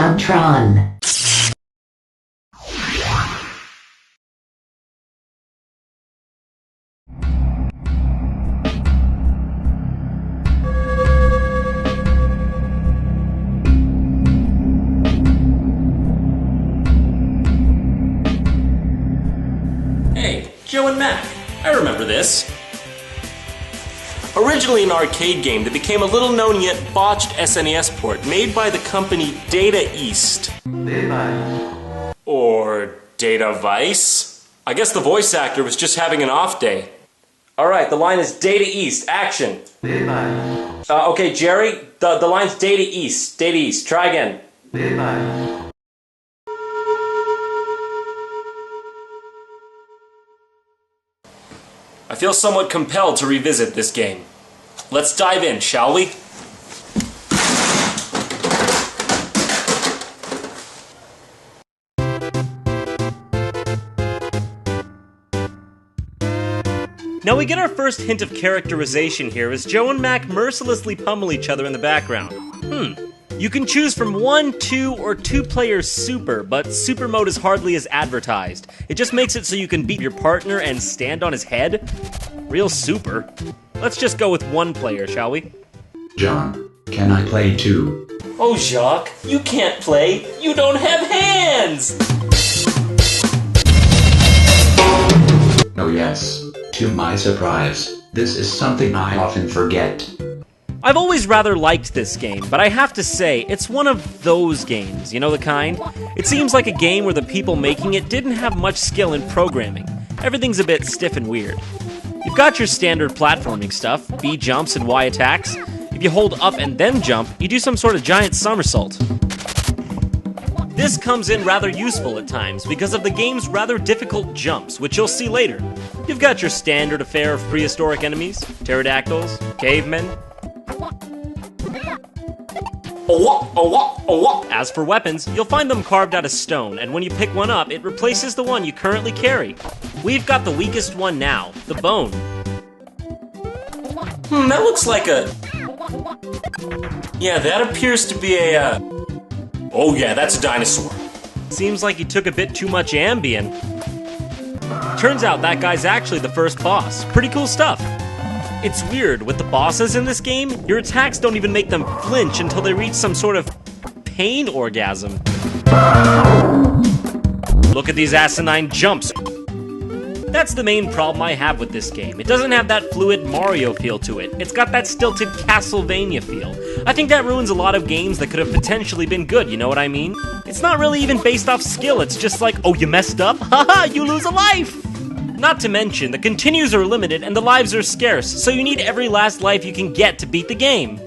JonTron. Hey, Joe and Mac. I remember this. Originally an arcade game that became a little known yet botched SNES port made by the company Data East. Or Data Vice? I guess the voice actor was just having an off day. Alright, the line is Data East, action. Okay, Jerry, the line's Data East. Data East, try again. I feel somewhat compelled to revisit this game. Let's dive in, shall we? Now we get our first hint of characterization here as Joe and Mac mercilessly pummel each other in the background. You can choose from 1, 2, or 2-player super, but super mode is hardly as advertised. It just makes it so you can beat your partner and stand on his head? Real super. Let's just go with 1 player, shall we? John, can I play too? Oh, Jacques, you can't play. You don't have hands! Oh yes, to my surprise, this is something I often forget. I've always rather liked this game, but I have to say, it's one of those games, you know the kind? It seems like a game where the people making it didn't have much skill in programming. Everything's a bit stiff and weird. You've got your standard platforming stuff, B jumps and Y attacks. If you hold up and then jump, you do some sort of giant somersault. This comes in rather useful at times because of the game's rather difficult jumps, which you'll see later. You've got your standard affair of prehistoric enemies, pterodactyls, cavemen. As for weapons, you'll find them carved out of stone, and when you pick one up, it replaces the one you currently carry. We've got the weakest one now, the bone. That looks like a... Yeah, that appears to be a, Oh yeah, that's a dinosaur. Seems like he took a bit too much Ambien. Turns out that guy's actually the first boss. Pretty cool stuff. It's weird, with the bosses in this game, your attacks don't even make them flinch until they reach some sort of pain orgasm. Look at these asinine jumps. That's the main problem I have with this game. It doesn't have that fluid Mario feel to it. It's got that stilted Castlevania feel. I think that ruins a lot of games that could have potentially been good, you know what I mean? It's not really even based off skill, it's just like, oh, you messed up? Haha, you lose a life! Not to mention, the continues are limited and the lives are scarce, so you need every last life you can get to beat the game.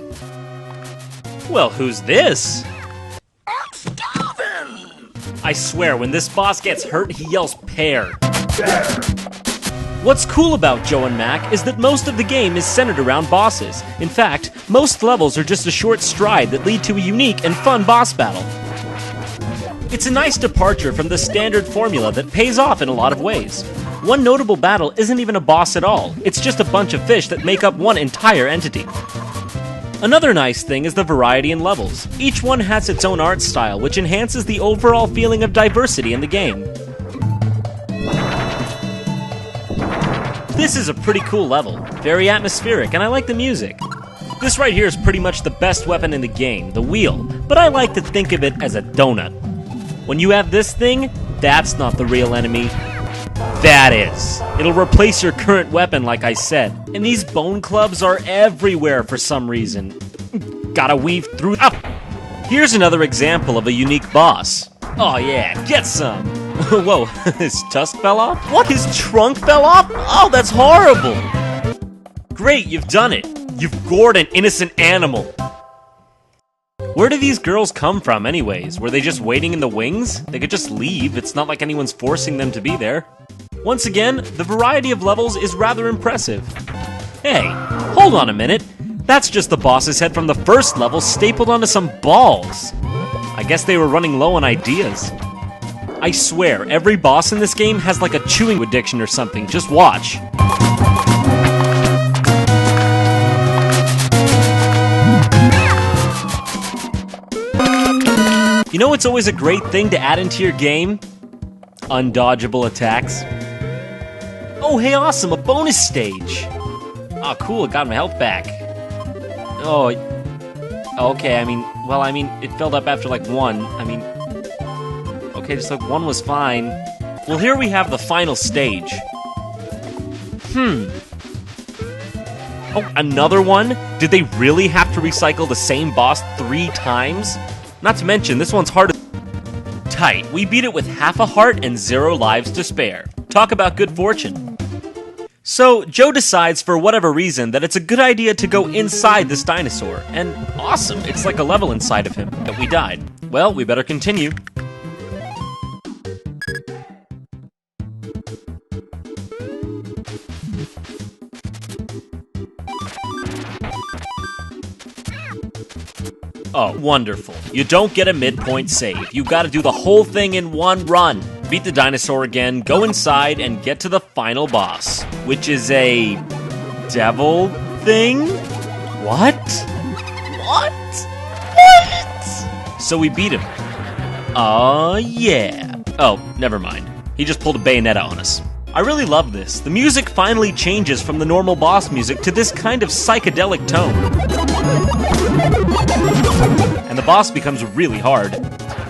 Well, who's this? I'm starving! I swear, when this boss gets hurt, he yells pear. What's cool about Joe and Mac is that most of the game is centered around bosses. In fact, most levels are just a short stride that lead to a unique and fun boss battle. It's a nice departure from the standard formula that pays off in a lot of ways. One notable battle isn't even a boss at all, it's just a bunch of fish that make up one entire entity. Another nice thing is the variety in levels. Each one has its own art style, which enhances the overall feeling of diversity in the game. This is a pretty cool level, very atmospheric, and I like the music. This right here is pretty much the best weapon in the game, the wheel, but I like to think of it as a donut. When you have this thing, that's not the real enemy. That is. It'll replace your current weapon, like I said. And these bone clubs are everywhere for some reason. Gotta weave through... Oh! Here's another example of a unique boss. Oh yeah, get some! Whoa, his tusk fell off? What, his trunk fell off? Oh, that's horrible! Great, you've done it. You've gored an innocent animal. Where do these girls come from anyways? Were they just waiting in the wings? They could just leave, it's not like anyone's forcing them to be there. Once again, the variety of levels is rather impressive. Hey, hold on a minute. That's just the boss's head from the first level stapled onto some balls. I guess they were running low on ideas. I swear, every boss in this game has like a chewing addiction or something, just watch. You know what's always a great thing to add into your game? Undodgeable attacks. Oh, hey, awesome, a bonus stage. Oh, cool, it got my health back. Oh, okay, it filled up after like one. Okay, just like one was fine. Well, here we have the final stage. Oh, another one? Did they really have to recycle the same boss 3 times? Not to mention, this one's harder. Tight, we beat it with half a heart and 0 lives to spare. Talk about good fortune. So, Joe decides for whatever reason that it's a good idea to go inside this dinosaur. And awesome, it's like a level inside of him. But we died. Well, we better continue. Oh, wonderful. You don't get a midpoint save. You gotta do the whole thing in one run. Beat the dinosaur again, go inside, and get to the final boss, which is a devil thing? What? So we beat him. Yeah. Oh, never mind. He just pulled a bayonetta on us. I really love this. The music finally changes from the normal boss music to this kind of psychedelic tone. And the boss becomes really hard.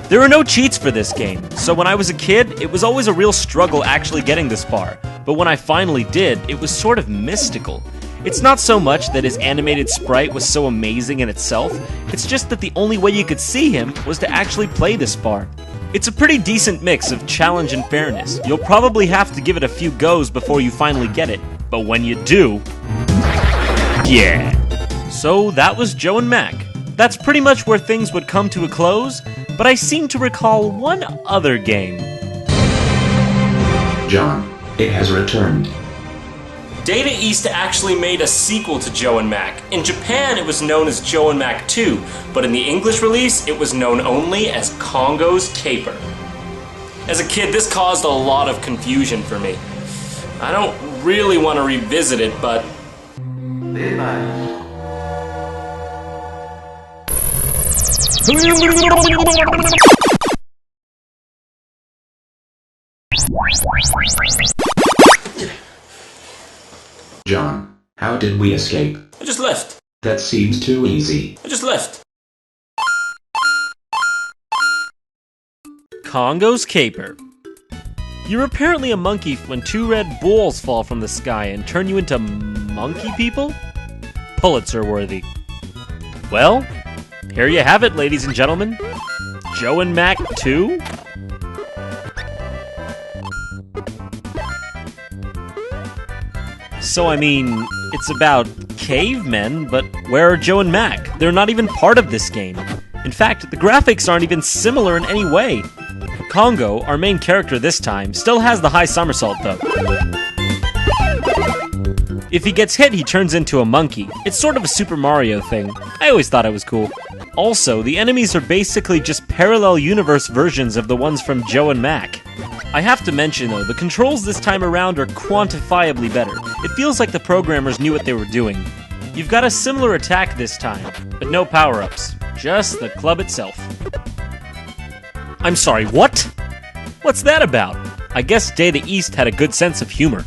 There are no cheats for this game, so when I was a kid, it was always a real struggle actually getting this far. But when I finally did, it was sort of mystical. It's not so much that his animated sprite was so amazing in itself, it's just that the only way you could see him was to actually play this far. It's a pretty decent mix of challenge and fairness. You'll probably have to give it a few goes before you finally get it, but when you do, yeah. So that was Joe and Mac. That's pretty much where things would come to a close, but I seem to recall one other game. John, it has returned. Data East actually made a sequel to Joe and Mac. In Japan, it was known as Joe and Mac 2, but in the English release, it was known only as Congo's Caper. As a kid, this caused a lot of confusion for me. I don't really want to revisit it, but... John, how did we escape? I just left. That seems too easy. I just left. Congo's Caper. You're apparently a monkey when 2 red balls fall from the sky and turn you into monkey people? Pulitzer worthy. Well, here you have it, ladies and gentlemen. Joe and Mac 2? So, it's about cavemen, but where are Joe and Mac? They're not even part of this game. In fact, the graphics aren't even similar in any way. Congo, our main character this time, still has the high somersault, though. If he gets hit, he turns into a monkey. It's sort of a Super Mario thing. I always thought it was cool. Also, the enemies are basically just parallel universe versions of the ones from Joe and Mac. I have to mention, though, the controls this time around are quantifiably better. It feels like the programmers knew what they were doing. You've got a similar attack this time, but no power-ups. Just the club itself. I'm sorry, what? What's that about? I guess Data East had a good sense of humor.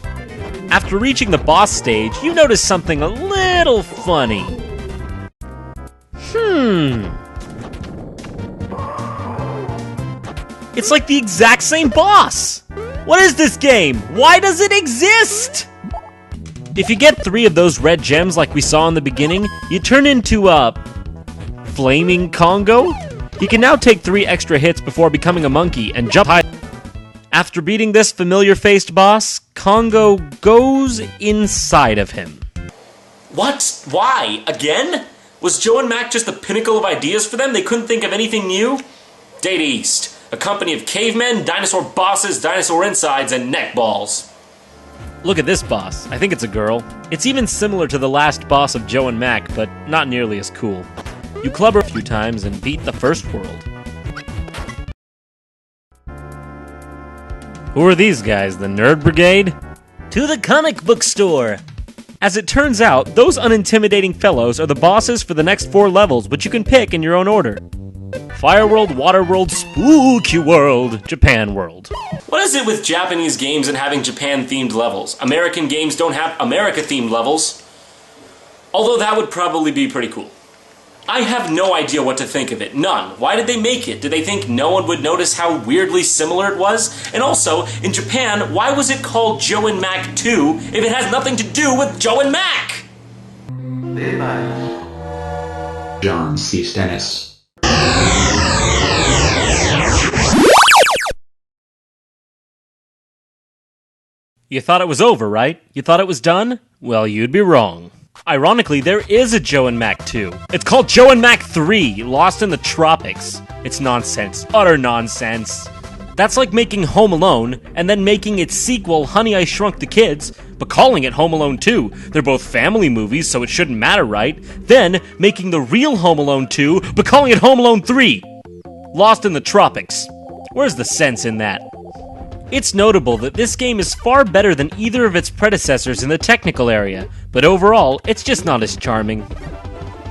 After reaching the boss stage, you notice something a little funny. It's like the exact same boss! What is this game? Why does it exist? If you get 3 of those red gems like we saw in the beginning, you turn into a... Flaming Congo? He can now take 3 extra hits before becoming a monkey and jump high. After beating this familiar-faced boss, Congo goes inside of him. What? Why? Again? Was Joe and Mac just the pinnacle of ideas for them? They couldn't think of anything new? Data East, a company of cavemen, dinosaur bosses, dinosaur insides, and neck balls. Look at this boss. I think it's a girl. It's even similar to the last boss of Joe and Mac, but not nearly as cool. You club her a few times and beat the first world. Who are these guys, the Nerd Brigade? To the comic book store! As it turns out, those unintimidating fellows are the bosses for the next 4 levels, which you can pick in your own order. Fire World, Water World, Spooky World, Japan World. What is it with Japanese games and having Japan-themed levels? American games don't have America-themed levels. Although that would probably be pretty cool. I have no idea what to think of it. None. Why did they make it? Did they think no one would notice how weirdly similar it was? And also, in Japan, why was it called Joe and Mac 2 if it has nothing to do with Joe and Mac? John C. Stennis. You thought it was over, right? You thought it was done? Well, you'd be wrong. Ironically, there is a Joe and Mac 2. It's called Joe and Mac 3, Lost in the Tropics. It's nonsense. Utter nonsense. That's like making Home Alone, and then making its sequel, Honey, I Shrunk the Kids, but calling it Home Alone 2. They're both family movies, so it shouldn't matter, right? Then making the real Home Alone 2, but calling it Home Alone 3. Lost in the Tropics. Where's the sense in that? It's notable that this game is far better than either of its predecessors in the technical area, but overall, it's just not as charming.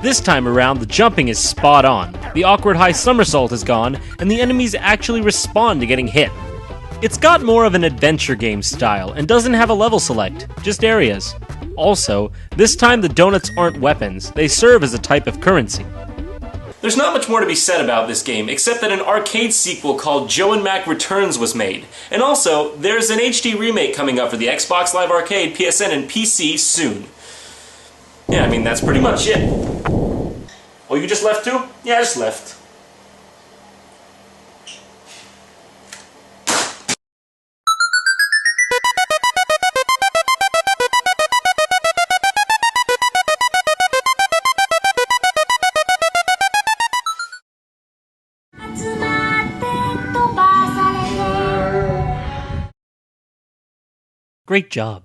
This time around, the jumping is spot on, the awkward high somersault is gone, and the enemies actually respond to getting hit. It's got more of an adventure game style, and doesn't have a level select, just areas. Also, this time the donuts aren't weapons, they serve as a type of currency. There's not much more to be said about this game, except that an arcade sequel called Joe and Mac Returns was made. And also, there's an HD remake coming up for the Xbox Live Arcade, PSN, and PC soon. Yeah, I mean, that's pretty much it. Oh, you just left too? Yeah, I just left. Great job.